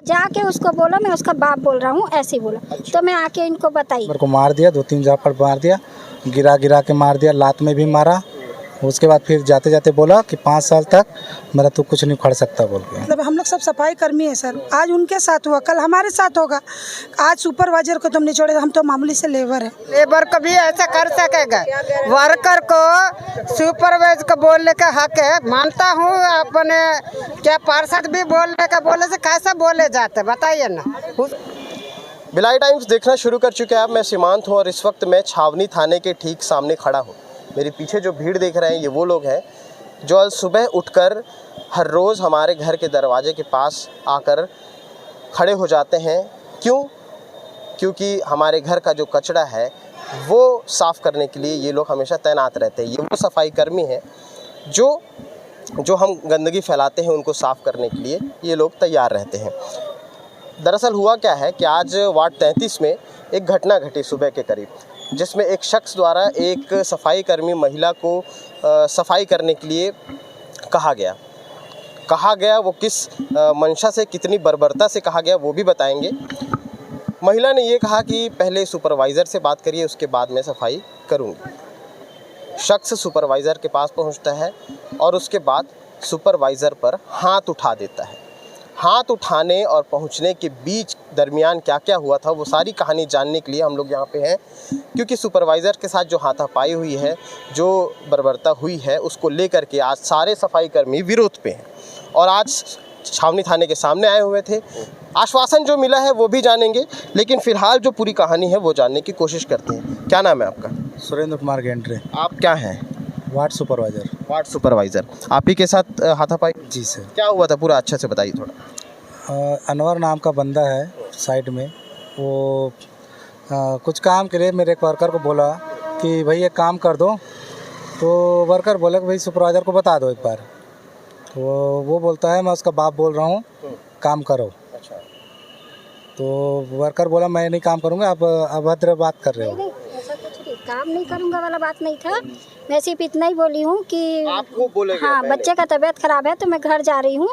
जाके उसको बोलो मैं उसका बाप बोल रहा हूँ, ऐसे ही बोला। तो मैं आके इनको बताई, मेरे को मार दिया, 2-3 झापड़ मार दिया, गिरा के मार दिया, लात में भी मारा। उसके बाद फिर जाते जाते बोला कि 5 साल तक मेरा तू कुछ नहीं खड़ सकता बोल के। मतलब हम लोग सब सफाई कर्मी है सर, आज उनके साथ हुआ, कल हमारे साथ होगा। आज सुपरवाइजर को तुम नहीं छोड़े, हम तो मामूली से लेबर है। लेबर कभी ऐसा कर सकेगा? वर्कर को सुपरवाइजर को बोलने का हक है, मानता हूँ। अपने क्या पार्षद भी बोलने का बोले से कैसा बोले जाते बताइए ना। भिलाई टाइम्स देखना शुरू कर चुके हैं आप। मैं सीमांत हूँ और इस वक्त मैं छावनी थाने के ठीक सामने खड़ा हूँ। मेरे पीछे जो भीड़ देख रहे हैं ये वो लोग हैं जो आज सुबह उठकर हर रोज़ हमारे घर के दरवाजे के पास आकर खड़े हो जाते हैं। क्यों? क्योंकि हमारे घर का जो कचरा है वो साफ़ करने के लिए ये लोग हमेशा तैनात रहते हैं। ये वो सफाई कर्मी हैं जो हम गंदगी फैलाते हैं उनको साफ़ करने के लिए ये लोग तैयार रहते हैं। दरअसल हुआ क्या है कि आज वार्ड 33 में एक घटना घटी सुबह के करीब, जिसमें एक शख्स द्वारा एक सफाई कर्मी महिला को सफाई करने के लिए कहा गया। वो किस मंशा से, कितनी बर्बरता से कहा गया वो भी बताएंगे। महिला ने ये कहा कि पहले सुपरवाइज़र से बात करिए, उसके बाद मैं सफाई करूँगी। शख्स सुपरवाइज़र के पास पहुँचता है और उसके बाद सुपरवाइज़र पर हाथ उठा देता है। हाथ उठाने और पहुंचने के बीच दरमियान क्या क्या हुआ था वो सारी कहानी जानने के लिए हम लोग यहाँ पे हैं, क्योंकि सुपरवाइज़र के साथ जो हाथापाई हुई है, जो बर्बरता हुई है, उसको लेकर के आज सारे सफाई कर्मी विरोध पे हैं और आज छावनी थाने के सामने आए हुए थे। आश्वासन जो मिला है वो भी जानेंगे, लेकिन फ़िलहाल जो पूरी कहानी है वो जानने की कोशिश करते हैं। क्या नाम है आपका? सुरेंद्र कुमार गेंट्रे। आप क्या हैं? Ward supervisor. Ward supervisor. आप ही के साथ हाथापाई? जी सर। क्या हुआ था पूरा अच्छे से बताइए थोड़ा। अनवर नाम का बंदा है साइड में, वो कुछ काम के लिए मेरे एक वर्कर को बोला कि भाई ये काम कर दो। तो वर्कर बोला कि भाई सुपरवाइज़र को बता दो एक बार। तो वो बोलता है मैं उसका बाप बोल रहा हूँ, काम करो। अच्छा। तो वर्कर बोला मैं नहीं काम करूँगा, आप अभद्र बात कर रहे हो। ऐसा कुछ नहीं, काम नहीं करूँगा वाला बात नहीं था। मैं सिर्फ इतना ही बोली हूँ कि आपको बोले हाँ, बच्चे का तबीयत खराब है तो मैं घर जा रही हूँ,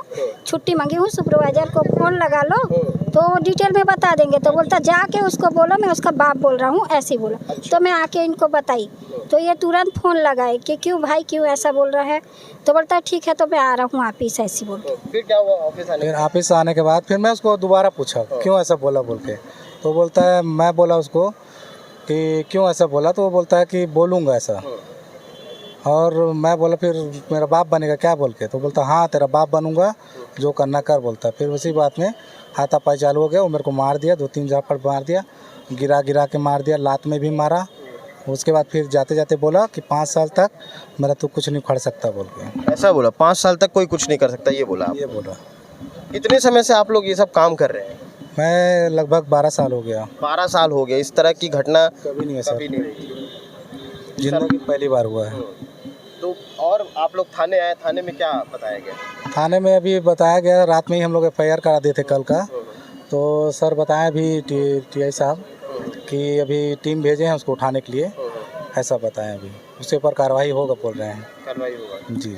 छुट्टी मांगी हूँ, सुपरवाइजर को फ़ोन लगा लो तो वो डिटेल में बता देंगे। तो बोलता जाके उसको बोलो मैं उसका बाप बोल रहा हूँ, ऐसे ही बोला। तो मैं आके इनको बताई तो ये तुरंत फ़ोन लगाए कि क्यों भाई, क्यों ऐसा बोल रहा है। तो बोलता ठीक है तो मैं आ रहा हूँ ऑफिस, ऐसी बोल। फिर क्या हुआ ऑफिस आने? फिर ऑफिस आने के बाद फिर मैं उसको दोबारा पूछा क्यों ऐसा बोला बोल के। तो बोलता है, मैं बोला उसको कि क्यों ऐसा बोला, तो वो बोलता है कि बोलूँगा ऐसा। और मैं बोला फिर मेरा बाप बनेगा क्या बोल के। तो बोलता हाँ तेरा बाप बनूंगा, जो करना कर बोलता। फिर उसी बात में हाथापाई चालू हो गया। वो मेरे को मार दिया, 2-3 झापड़ मार दिया, गिरा के मार दिया, लात में भी मारा। उसके बाद फिर जाते जाते बोला कि 5 साल तक मेरा तू कुछ नहीं खड़ सकता बोल के। ऐसा बोला? 5 साल तक कोई कुछ नहीं कर सकता ये बोला? ये बोला। कितने समय से आप लोग ये सब काम कर रहे हैं? मैं लगभग 12 साल हो गया। 12 साल हो गए। इस तरह की घटना कभी नहीं है सर, कभी नहीं हुई। जिंदगी पहली बार हुआ है। तो और आप लोग थाने आए, थाने में क्या बताया गया? थाने में अभी बताया गया, रात में ही हम लोग FIR करा दिए थे कल का। तो सर बताएं अभी TI साहब कि अभी टीम भेजे हैं उसको उठाने के लिए, ऐसा बताएं। अभी उसके ऊपर कार्रवाई होगा बोल रहे हैं। कार्रवाई होगा जी।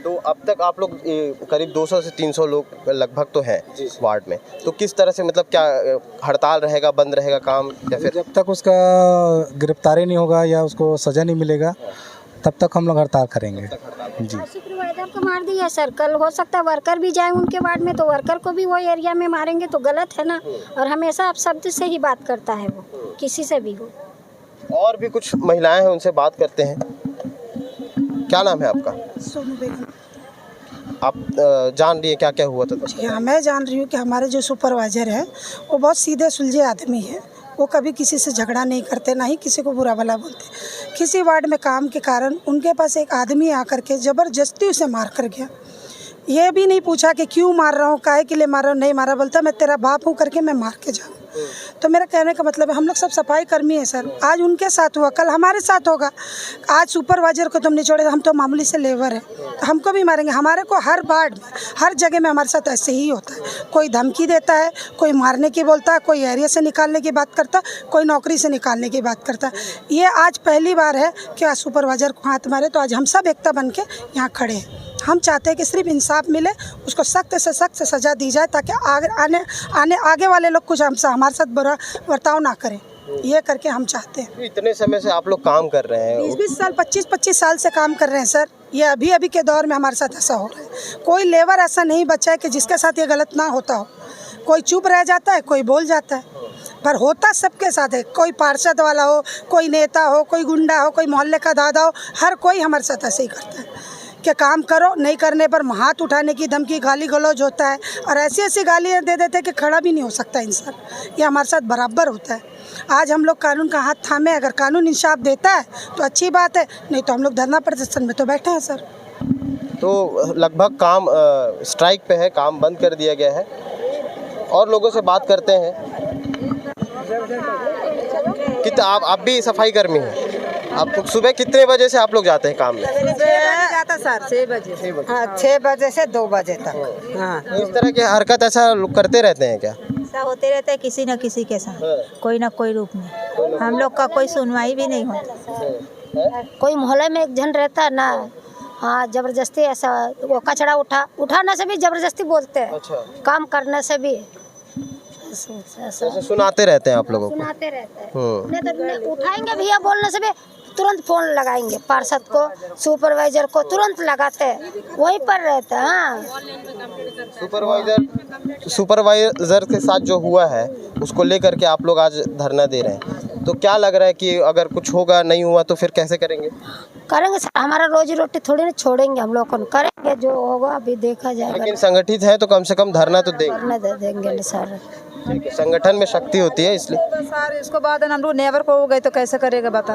तो अब तक आप लोग करीब 200 से 300 लोग लगभग तो हैं वार्ड में। तो किस तरह से, मतलब क्या हड़ताल रहेगा, बंद रहेगा काम, या फिर जब तक उसका गिरफ्तारी नहीं होगा या उसको सज़ा नहीं मिलेगा तब तक हम लोग हड़ताल करेंगे जी। सुपरवाइजर को मार दिया सर, कल हो सकता है वर्कर भी जाए उनके वार्ड में तो वर्कर को भी वो एरिया में मारेंगे तो गलत है ना। और हमेशा आप शब्द से ही बात करता है वो, किसी से भी हो। और भी कुछ महिलाएं हैं, उनसे बात करते हैं। क्या नाम है आपका? सोनू बेगम। आप जान रही है क्या क्या हुआ था? जी हाँ, मैं जान रही हूँ कि हमारे जो सुपरवाइज़र है वो बहुत सीधे सुलझे आदमी है। वो कभी किसी से झगड़ा नहीं करते, ना ही किसी को बुरा भला बोलते। किसी वार्ड में काम के कारण उनके पास एक आदमी आकर के ज़बरदस्ती उसे मार कर गया। ये भी नहीं पूछा कि क्यों मार रहा हूँ, काहे के लिए मार रहा हूँ, नहीं मारा। बोलता मैं तेरा बाप हूँ करके मैं मार के जाऊँ। तो मेरा कहने का मतलब है हम लोग सब सफाई कर्मी है सर, आज उनके साथ हुआ, कल हमारे साथ होगा। आज सुपरवाइजर को तुम नहीं छोड़े, हम तो मामूली से लेबर है, तो हमको भी मारेंगे। हमारे को हर वार्ड में, हर जगह में हमारे साथ ऐसे ही होता है। कोई धमकी देता है, कोई मारने की बोलता है, कोई एरिया से निकालने की बात करता है, कोई नौकरी से निकालने की बात करता है। ये आज पहली बार है कि आज सुपरवाइजर को हाथ मारे, तो आज हम सब एकता बन के यहाँ खड़े हैं। हम चाहते हैं कि सिर्फ इंसाफ मिले, उसको सख्त से सख्त सज़ा दी जाए ताकि आगे वाले लोग कुछ हमसे हमारे साथ बुरा बर्ताव ना करें। ये करके हम चाहते हैं। इतने समय से आप लोग काम कर रहे हैं, 20-20 साल 25-25 साल से काम कर रहे हैं सर। ये अभी के दौर में हमारे साथ ऐसा हो रहा है। कोई लेबर ऐसा नहीं बचा है कि जिसके साथ ये गलत ना होता हो। कोई चुप रह जाता है, कोई बोल जाता है, पर होता सबके साथ है। कोई पार्षद वाला हो, कोई नेता हो, कोई गुंडा हो, कोई मोहल्ले का दादा हो, हर कोई हमारे साथ ऐसे ही करता है कि काम करो, नहीं करने पर हाथ उठाने की धमकी, गाली गलौज होता है और ऐसी गालियाँ दे देते हैं कि खड़ा भी नहीं हो सकता इंसान। ये हमारे साथ बराबर होता है। आज हम लोग कानून का हाथ थामे, अगर कानून इंसाफ देता है तो अच्छी बात है, नहीं तो हम लोग धरना प्रदर्शन में तो बैठे हैं सर। तो लगभग काम स्ट्राइक पे है, काम बंद कर दिया गया है। और लोगों से बात करते हैं। कितना आप भी सफाई कर्मी हैं? आप सुबह कितने बजे से आप लोग जाते हैं काम में? जाता सर 6 बजे। 6 बजे से 2 बजे तक। हाँ, इस तरह की हरकत ऐसा लोग करते रहते हैं क्या? ऐसा होते रहता है किसी न किसी के साथ, कोई ना कोई रूप में। हम लोग का कोई सुनवाई भी नहीं होता। कोई मोहल्ले में एक जन रहता है ना, हाँ जबरदस्ती ऐसा वो कचरा उठाने से भी जबरदस्ती बोलते हैं। अच्छा। काम करने से भी ऐसे सुनाते रहते हैं आप लोगों को? सुनाते रहते हैं। नहीं तो उठाएंगे भैया बोलने से भी तुरंत फोन लगाएंगे, पार्षद को, सुपरवाइजर को तुरंत लगाते हैं, वहीं पर रहते हैं। हाँ, सुपरवाइजर के साथ जो हुआ है उसको लेकर के आप लोग आज धरना दे रहे हैं, तो क्या लग रहा है कि अगर कुछ होगा, नहीं हुआ तो फिर कैसे करेंगे? करेंगे सर, हमारा रोजी रोटी थोड़ी ना छोड़ेंगे, हम लोग को करेंगे, जो होगा अभी देखा जाएगा। लेकिन संगठित है तो कम से कम धरना तो देंगे। धरना दे देंगे सर। ठीक है, संगठन में शक्ति होती है इसलिए। तो सर इसको बाद हम लोग नेबर को हो गए तो कैसे करेगा बता।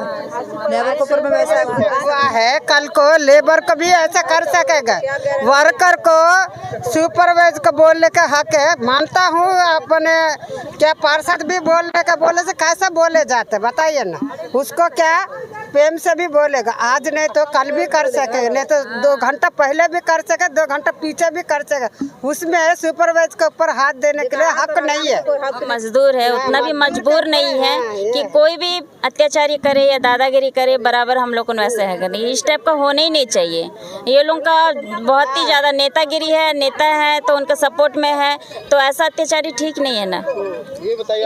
नेबर को ऊपर में वैसा हुआ है, कल को लेबर को भी ऐसा कर सकेगा। वर्कर को सुपरवाइजर को बोलने का हक है, मानता हूँ। अपने क्या पार्षद भी बोलने का बोले से कैसा बोले जाते बताइए ना। उसको क्या प्रेम से भी बोलेगा, आज नहीं तो कल भी कर सकेगा, नहीं तो 2 घंटा पहले भी कर सके, 2 घंटा पीछे भी कर सके। उसमें सुपरवाइजर के ऊपर हाथ देने के लिए हक नहीं है। मजदूर है, उतना भी मजबूर नहीं है कि कोई भी अत्याचारी करे या दादागिरी करे, बराबर हम लोग को वैसे है नहीं। इस टाइप का होने ही नहीं चाहिए। ये लोगों का बहुत ही ज़्यादा नेतागिरी है, नेता है तो उनका सपोर्ट में है, तो ऐसा अत्याचारी ठीक नहीं है ना। ये बताइए,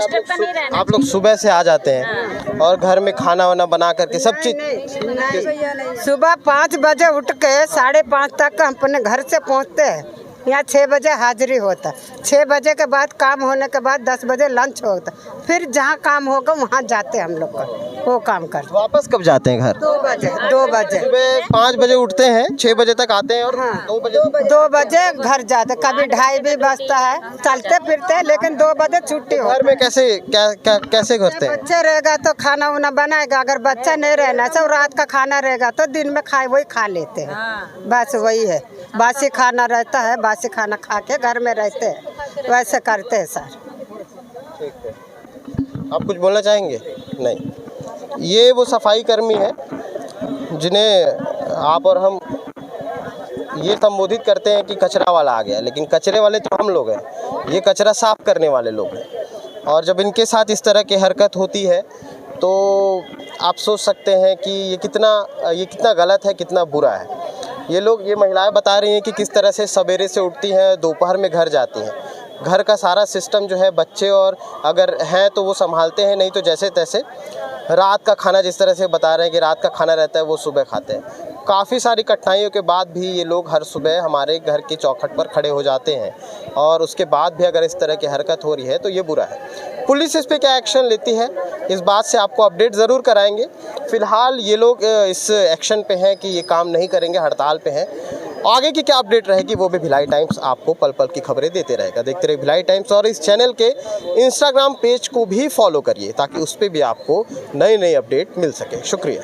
आप लोग सुबह से आ जाते हैं और घर में खाना वाना बना करके सब चीज? सुबह 5 बजे उठ के 5:30 तक हम अपने घर से पहुँचते हैं। यहाँ 6 बजे हाजिरी होता है। 6 बजे के बाद काम होने के बाद 10 बजे लंच होता है। फिर जहाँ काम होगा वहाँ जाते हैं हम लोग का, वो काम करते। वापस कब जाते हैं घर? 2 बजे। 2 बजे सुबह 5 बजे उठते हैं, 6 बजे तक आते हैं और 2 बजे घर जाते। कभी 2:30 भी बजता है, चलते फिरते हैं, लेकिन 2 बजे छुट्टी हो। घर में कैसे कैसे करते हैं? बच्चे रहेगा तो खाना वाना बनाएगा, अगर बच्चा नहीं रहना सब रात का खाना रहेगा तो दिन में वही खा लेते हैं। बस वही है, बासी खाना रहता है, बासी खाना खा के घर में रहते हैं, वैसे करते हैं सर। ठीक है, आप कुछ बोलना चाहेंगे? नहीं। ये वो सफाई कर्मी है जिन्हें आप और हम ये संबोधित करते हैं कि कचरा वाला आ गया, लेकिन कचरे वाले तो हम लोग हैं, ये कचरा साफ करने वाले लोग हैं। और जब इनके साथ इस तरह की हरकत होती है तो आप सोच सकते हैं कि ये कितना गलत है, कितना बुरा है। ये महिलाएं बता रही हैं कि किस तरह से सवेरे से उठती हैं, दोपहर में घर जाती हैं। घर का सारा सिस्टम जो है, बच्चे और अगर हैं तो वो संभालते हैं, नहीं तो जैसे तैसे रात का खाना, जिस तरह से बता रहे हैं कि रात का खाना रहता है वो सुबह खाते हैं। काफ़ी सारी कठिनाइयों के बाद भी ये लोग हर सुबह हमारे घर की चौखट पर खड़े हो जाते हैं, और उसके बाद भी अगर इस तरह की हरकत हो रही है तो ये बुरा है। पुलिस इस पे क्या एक्शन लेती है, इस बात से आपको अपडेट ज़रूर कराएंगे। फ़िलहाल ये लोग इस एक्शन पे हैं कि ये काम नहीं करेंगे, हड़ताल पे हैं। आगे की क्या अपडेट रहेगी वो भी भिलाई टाइम्स आपको पल पल की खबरें देते रहेगा। देखते रहिए भिलाई टाइम्स, और इस चैनल के इंस्टाग्राम पेज को भी फॉलो करिए ताकि उस पर भी आपको नई अपडेट मिल सके। शुक्रिया।